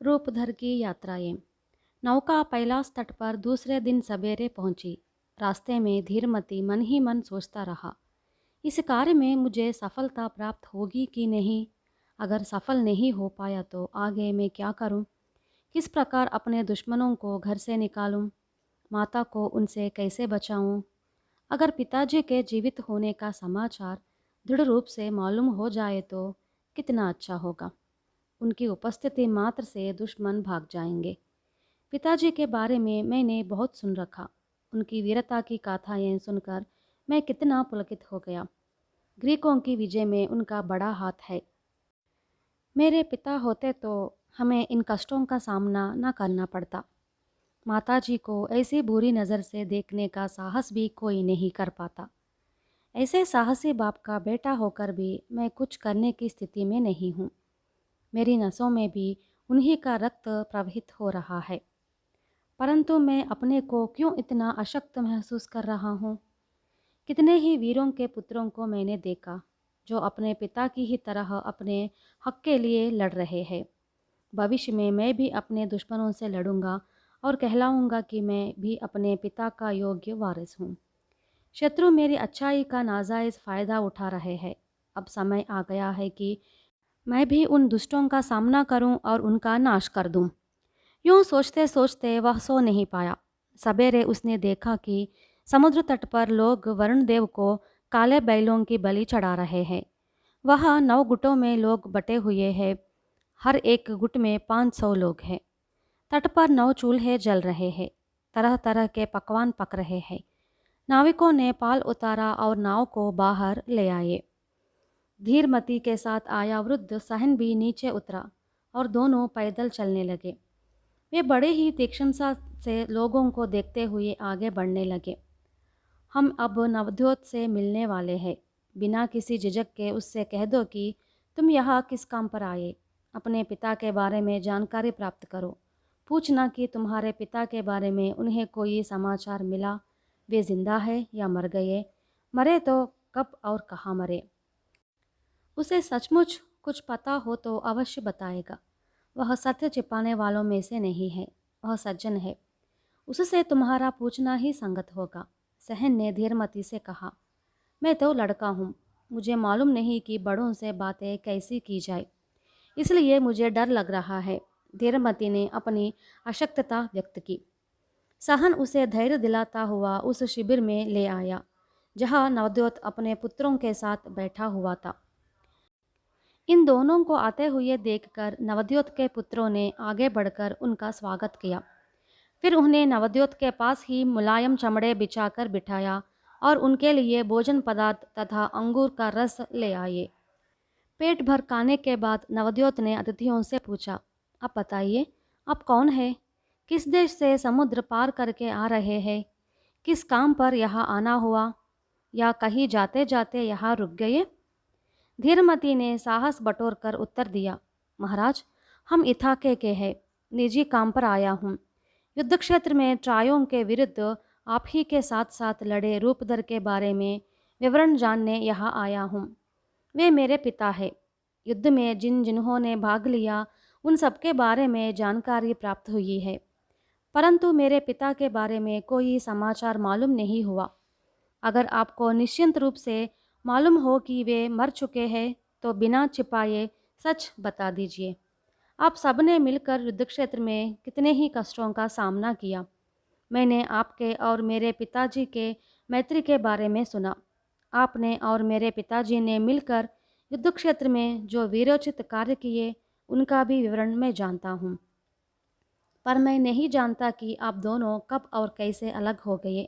रूपधर की यात्राएं। नौका कैलाश तट पर दूसरे दिन सवेरे पहुंची। रास्ते में धीरमती मन ही मन सोचता रहा, इस कार्य में मुझे सफलता प्राप्त होगी कि नहीं। अगर सफल नहीं हो पाया तो आगे मैं क्या करूं? किस प्रकार अपने दुश्मनों को घर से निकालूं? माता को उनसे कैसे बचाऊं? अगर पिताजी के जीवित होने का समाचार दृढ़ रूप से मालूम हो जाए तो कितना अच्छा होगा। उनकी उपस्थिति मात्र से दुश्मन भाग जाएंगे। पिताजी के बारे में मैंने बहुत सुन रखा। उनकी वीरता की गाथाएं सुनकर मैं कितना पुलकित हो गया। ग्रीकों की विजय में उनका बड़ा हाथ है। मेरे पिता होते तो हमें इन कष्टों का सामना न करना पड़ता। माताजी को ऐसी बुरी नज़र से देखने का साहस भी कोई नहीं कर पाता। ऐसे साहसी बाप का बेटा होकर भी मैं कुछ करने की स्थिति में नहीं हूँ। मेरी नसों में भी उन्हीं का रक्त प्रवहित हो रहा है, परंतु मैं अपने को क्यों इतना अशक्त महसूस कर रहा हूँ। कितने ही वीरों के पुत्रों को मैंने देखा जो अपने पिता की ही तरह अपने हक के लिए लड़ रहे हैं। भविष्य में मैं भी अपने दुश्मनों से लड़ूंगा और कहलाऊंगा कि मैं भी अपने पिता का योग्य वारिस हूँ। शत्रु मेरी अच्छाई का नाजायज़ फ़ायदा उठा रहे हैं। अब समय आ गया है कि मैं भी उन दुष्टों का सामना करूं और उनका नाश कर दूं। यूं सोचते सोचते वह सो नहीं पाया। सवेरे उसने देखा कि समुद्र तट पर लोग वरुण देव को काले बैलों की बलि चढ़ा रहे हैं। वह 9 गुटों में लोग बटे हुए हैं। हर एक गुट में 500 लोग हैं। तट पर 9 चूल्हे जल रहे हैं। तरह तरह के पकवान पक रहे हैं। नाविकों ने पाल उतारा और नाव को बाहर ले आए। धीरमती के साथ आया वृद्ध सहन भी नीचे उतरा और दोनों पैदल चलने लगे। वे बड़े ही तीक्ष्णता से लोगों को देखते हुए आगे बढ़ने लगे। हम अब नवद्योत से मिलने वाले हैं। बिना किसी झिझक के उससे कह दो कि तुम यहाँ किस काम पर आए। अपने पिता के बारे में जानकारी प्राप्त करो। पूछना कि तुम्हारे पिता के बारे में उन्हें कोई समाचार मिला, वे जिंदा है या मर गए, मरे तो कब और कहाँ मरे। उसे सचमुच कुछ पता हो तो अवश्य बताएगा। वह सत्य छिपाने वालों में से नहीं है, वह सज्जन है। उससे तुम्हारा पूछना ही संगत होगा। सहन ने धीरमती से कहा, मैं तो लड़का हूँ, मुझे मालूम नहीं कि बड़ों से बातें कैसी की जाए, इसलिए मुझे डर लग रहा है। धीरमती ने अपनी अशक्तता व्यक्त की। सहन उसे धैर्य दिलाता हुआ उस शिविर में ले आया जहाँ नवद्योत अपने पुत्रों के साथ बैठा हुआ था। इन दोनों को आते हुए देखकर नवद्योत के पुत्रों ने आगे बढ़कर उनका स्वागत किया। फिर उन्हें नवद्योत के पास ही मुलायम चमड़े बिछाकर बिठाया और उनके लिए भोजन पदार्थ तथा अंगूर का रस ले आए। पेट भर खाने के बाद नवद्योत ने अतिथियों से पूछा, अब बताइए, आप कौन है? किस देश से समुद्र पार करके आ रहे हैं? किस काम पर यहाँ आना हुआ, या कहीं जाते जाते यहाँ रुक गए? धीरमती ने साहस बटोरकर उत्तर दिया, महाराज, हम इथाके के हैं, निजी काम पर आया हूँ। युद्ध क्षेत्र में ट्रायों के विरुद्ध आप ही के साथ साथ लड़े रूपधर के बारे में विवरण जानने यहाँ आया हूँ। वे मेरे पिता है। युद्ध में जिन्होंने भाग लिया उन सबके बारे में जानकारी प्राप्त हुई है, परंतु मेरे पिता के बारे में कोई समाचार मालूम नहीं हुआ। अगर आपको निश्चिंत रूप से मालूम हो कि वे मर चुके हैं तो बिना छिपाए सच बता दीजिए। आप सबने मिलकर युद्ध क्षेत्र में कितने ही कष्टों का सामना किया। मैंने आपके और मेरे पिताजी के मैत्री के बारे में सुना। आपने और मेरे पिताजी ने मिलकर युद्ध क्षेत्र में जो वीरोचित कार्य किए उनका भी विवरण मैं जानता हूँ, पर मैं नहीं जानता कि आप दोनों कब और कैसे अलग हो गए।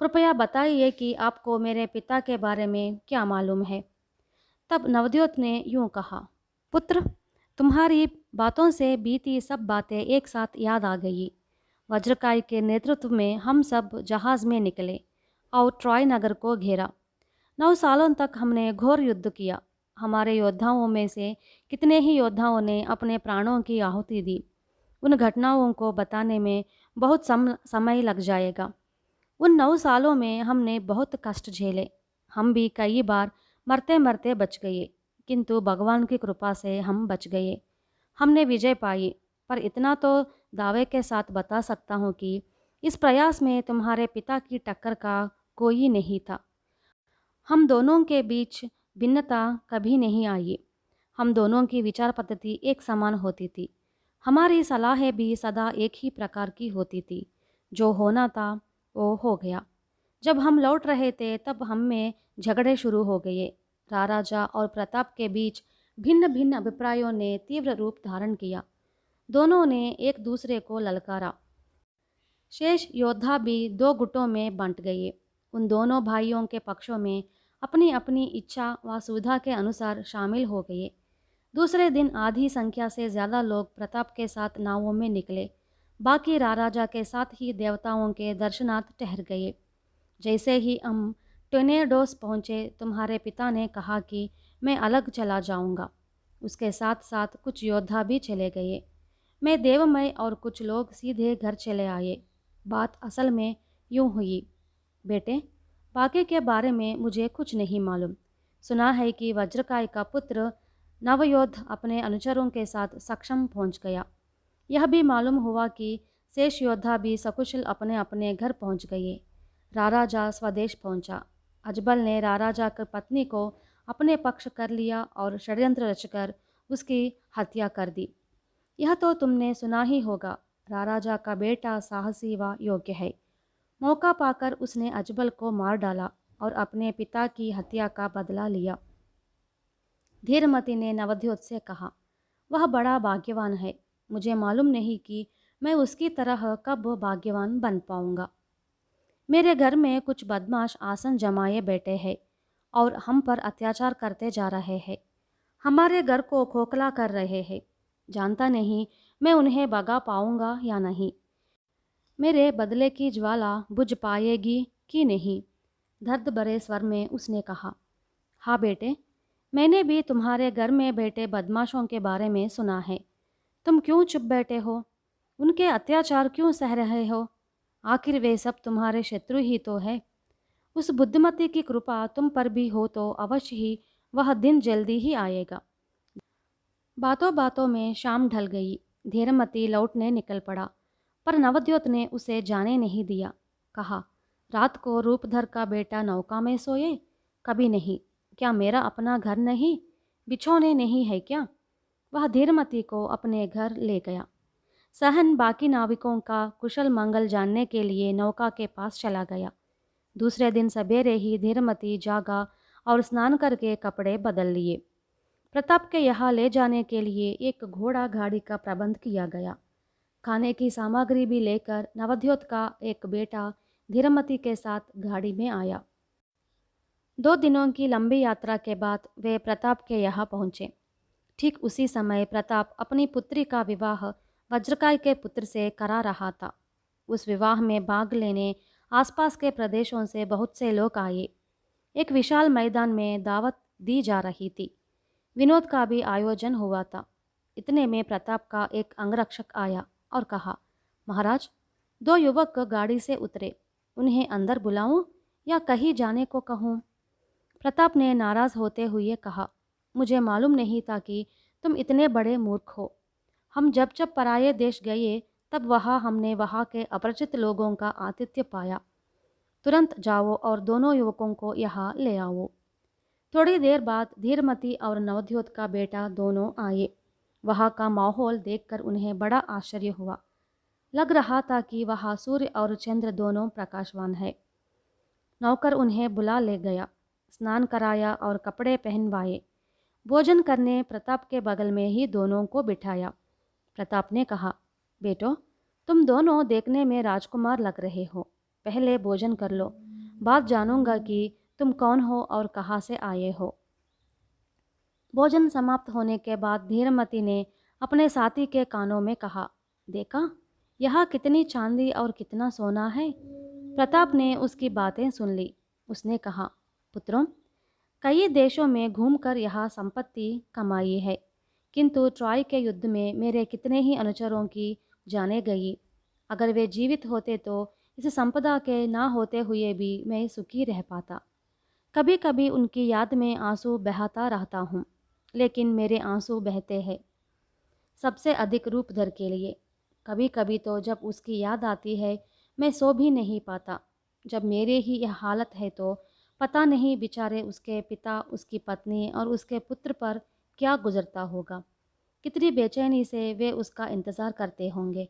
कृपया बताइए कि आपको मेरे पिता के बारे में क्या मालूम है। तब नवद्योत ने यूँ कहा, पुत्र, तुम्हारी बातों से बीती सब बातें एक साथ याद आ गई। वज्रकाय के नेतृत्व में हम सब जहाज़ में निकले और ट्रॉय नगर को घेरा। 9 सालों तक हमने घोर युद्ध किया। हमारे योद्धाओं में से कितने ही योद्धाओं ने अपने प्राणों की आहुति दी। उन घटनाओं को बताने में बहुत समय लग जाएगा। उन 9 सालों में हमने बहुत कष्ट झेले। हम भी कई बार मरते मरते बच गए, किंतु भगवान की कृपा से हम बच गए। हमने विजय पाई पर इतना तो दावे के साथ बता सकता हूँ कि इस प्रयास में तुम्हारे पिता की टक्कर का कोई नहीं था। हम दोनों के बीच भिन्नता कभी नहीं आई। हम दोनों की विचार पद्धति एक समान होती थी। हमारी सलाहें भी सदा एक ही प्रकार की होती थी। जो होना था वो हो गया। जब हम लौट रहे थे तब हम में झगड़े शुरू हो गए। राराजा और प्रताप के बीच भिन्न भिन्न अभिप्रायों ने तीव्र रूप धारण किया। दोनों ने एक दूसरे को ललकारा। शेष योद्धा भी दो गुटों में बंट गए। उन दोनों भाइयों के पक्षों में अपनी अपनी इच्छा व सुविधा के अनुसार शामिल हो गए। दूसरे दिन आधी संख्या से ज़्यादा लोग प्रताप के साथ नावों में निकले। बाकी राराजा के साथ ही देवताओं के दर्शनार्थ ठहर गए। जैसे ही हम टोर्नेडोस पहुँचे, तुम्हारे पिता ने कहा कि मैं अलग चला जाऊंगा। उसके साथ साथ कुछ योद्धा भी चले गए। मैं देवमय और कुछ लोग सीधे घर चले आए। बात असल में यूँ हुई, बेटे, बाकी के बारे में मुझे कुछ नहीं मालूम। सुना है कि वज्रकाय का पुत्र नवयोद्ध अपने अनुचरों के साथ सक्षम पहुंच गया। यह भी मालूम हुआ कि शेष योद्धा भी सकुशल अपने अपने घर पहुंच गए। राराजा स्वदेश पहुंचा। अजबल ने राराजा की पत्नी को अपने पक्ष कर लिया और षड्यंत्र रचकर उसकी हत्या कर दी। यह तो तुमने सुना ही होगा। राराजा का बेटा साहसी व योग्य है। मौका पाकर उसने अजबल को मार डाला और अपने पिता की हत्या का बदला लिया। धीरमती ने नवद्योत से कहा, वह बड़ा भाग्यवान है। मुझे मालूम नहीं कि मैं उसकी तरह कब भाग्यवान बन पाऊंगा। मेरे घर में कुछ बदमाश आसन जमाए बैठे हैं और हम पर अत्याचार करते जा रहे हैं। हमारे घर को खोखला कर रहे हैं। जानता नहीं मैं उन्हें भगा पाऊंगा या नहीं। मेरे बदले की ज्वाला बुझ पाएगी कि नहीं। दर्द भरे स्वर में उसने कहा, हाँ बेटे, मैंने भी तुम्हारे घर में बैठे बदमाशों के बारे में सुना है। तुम क्यों चुप बैठे हो? उनके अत्याचार क्यों सह रहे हो? आखिर वे सब तुम्हारे शत्रु ही तो है। उस बुद्धिमती की कृपा तुम पर भी हो तो अवश्य ही वह दिन जल्दी ही आएगा। बातों बातों में शाम ढल गई। धीरमती लौटने निकल पड़ा, पर नवद्योत ने उसे जाने नहीं दिया। कहा, रात को रूपधर का बेटा नौका में सोए? कभी नहीं। क्या मेरा अपना घर नहीं? बिछौने नहीं है क्या? वह धीरमती को अपने घर ले गया। सहन बाकी नाविकों का कुशल मंगल जानने के लिए नौका के पास चला गया। दूसरे दिन सवेरे ही धीरमती जागा और स्नान करके कपड़े बदल लिए। प्रताप के यहाँ ले जाने के लिए एक घोड़ा गाड़ी का प्रबंध किया गया। खाने की सामग्री भी लेकर नवद्योत का एक बेटा धीरमती के साथ गाड़ी में आया। 2 दिनों की लंबी यात्रा के बाद वे प्रताप के यहाँ पहुँचे। ठीक उसी समय प्रताप अपनी पुत्री का विवाह वज्रकाय के पुत्र से करा रहा था। उस विवाह में भाग लेने आसपास के प्रदेशों से बहुत से लोग आए। एक विशाल मैदान में दावत दी जा रही थी। विनोद का भी आयोजन हुआ था। इतने में प्रताप का एक अंगरक्षक आया और कहा, महाराज, 2 युवक गाड़ी से उतरे। उन्हें अंदर बुलाऊं या कहीं जाने को कहूं? प्रताप ने नाराज़ होते हुए कहा, मुझे मालूम नहीं था कि तुम इतने बड़े मूर्ख हो। हम जब जब पराये देश गए तब हमने वहाँ के अपरिचित लोगों का आतिथ्य पाया। तुरंत जाओ और दोनों युवकों को यहाँ ले आओ। थोड़ी देर बाद धीरमती और नवद्योत का बेटा दोनों आए। वहाँ का माहौल देखकर उन्हें बड़ा आश्चर्य हुआ। लग रहा था कि वहाँ सूर्य और चंद्र दोनों प्रकाशवान है। नौकर उन्हें बुला ले गया, स्नान कराया और कपड़े पहनवाए। भोजन करने प्रताप के बगल में ही दोनों को बिठाया। प्रताप ने कहा, बेटो, तुम दोनों देखने में राजकुमार लग रहे हो। पहले भोजन कर लो, बाद जानूंगा कि तुम कौन हो और कहाँ से आए हो। भोजन समाप्त होने के बाद धीरमती ने अपने साथी के कानों में कहा, देखा, यहाँ कितनी चांदी और कितना सोना है। प्रताप ने उसकी बातें सुन ली। उसने कहा, पुत्रों, कई देशों में घूमकर यहाँ संपत्ति कमाई है, किंतु ट्रॉय के युद्ध में मेरे कितने ही अनुचरों की जाने गई। अगर वे जीवित होते तो इस संपदा के ना होते हुए भी मैं सुखी रह पाता। कभी कभी उनकी याद में आंसू बहाता रहता हूँ, लेकिन मेरे आंसू बहते हैं। सबसे अधिक रूपधर के लिए। कभी कभी तो जब उसकी याद आती है मैं सो भी नहीं पाता। जब मेरे ही यह हालत है तो पता नहीं बेचारे उसके पिता, उसकी पत्नी और उसके पुत्र पर क्या गुजरता होगा। कितनी बेचैनी से वे उसका इंतज़ार करते होंगे।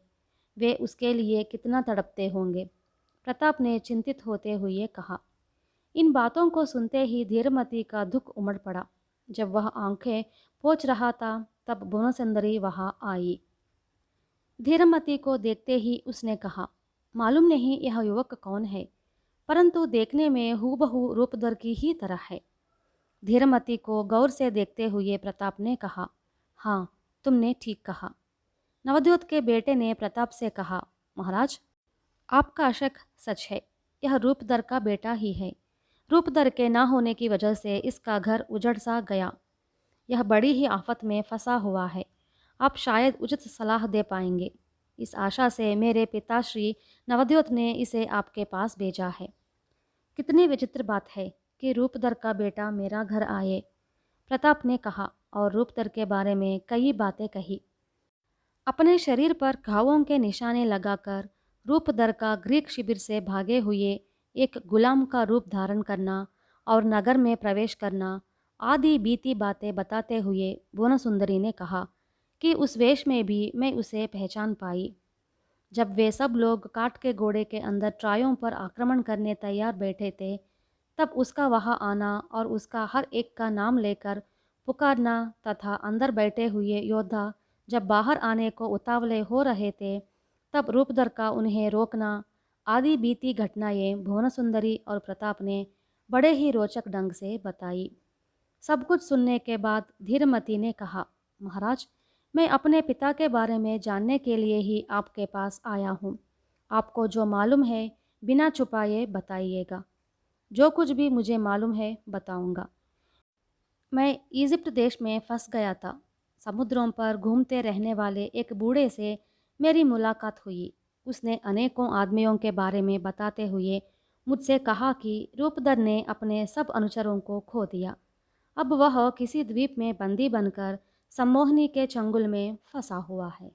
वे उसके लिए कितना तड़पते होंगे। प्रताप ने चिंतित होते हुए कहा। इन बातों को सुनते ही धीरमती का दुख उमड़ पड़ा। जब वह आंखें पोंछ रहा था तब भुवनसुंदरी वहां आई। धीरमती को देखते ही उसने कहा, मालूम नहीं यह युवक कौन है, परंतु देखने में हूबहू रूपधर की ही तरह है। धीरमती को गौर से देखते हुए प्रताप ने कहा, हाँ, तुमने ठीक कहा। नवद्योत के बेटे ने प्रताप से कहा, महाराज, आपका शक सच है। यह रूपधर का बेटा ही है। रूपधर के न होने की वजह से इसका घर उजड़ सा गया। यह बड़ी ही आफत में फंसा हुआ है। आप शायद उचित सलाह दे पाएंगे। इस आशा से मेरे पिताश्री नवद्योत ने इसे आपके पास भेजा है। कितनी विचित्र बात है कि रूपधर का बेटा मेरा घर आए। प्रताप ने कहा और रूपधर के बारे में कई बातें कही। अपने शरीर पर घावों के निशाने लगाकर रूपधर का ग्रीक शिविर से भागे हुए एक गुलाम का रूप धारण करना और नगर में प्रवेश करना आदि बीती बातें बताते हुए भुवनसुंदरी ने कहा कि उस वेश में भी मैं उसे पहचान पाई। जब वे सब लोग काठ के घोड़े के अंदर ट्रायों पर आक्रमण करने तैयार बैठे थे, तब उसका वहां आना और उसका हर एक का नाम लेकर पुकारना तथा अंदर बैठे हुए योद्धा जब बाहर आने को उतावले हो रहे थे, तब रूपधर का उन्हें रोकना आदि बीती घटनाएं भुवनसुंदरी और प्रताप ने बड़े ही रोचक ढंग से बताई। सब कुछ सुनने के बाद धीरमती ने कहा, महाराज, मैं अपने पिता के बारे में जानने के लिए ही आपके पास आया हूँ। आपको जो मालूम है बिना छुपाए बताइएगा। जो कुछ भी मुझे मालूम है बताऊंगा। मैं इजिप्ट देश में फंस गया था। समुद्रों पर घूमते रहने वाले एक बूढ़े से मेरी मुलाकात हुई। उसने अनेकों आदमियों के बारे में बताते हुए मुझसे कहा कि रूपधर ने अपने सब अनुचरों को खो दिया। अब वह किसी द्वीप में बंदी बनकर सम्मोहनी के चंगुल में फंसा हुआ है।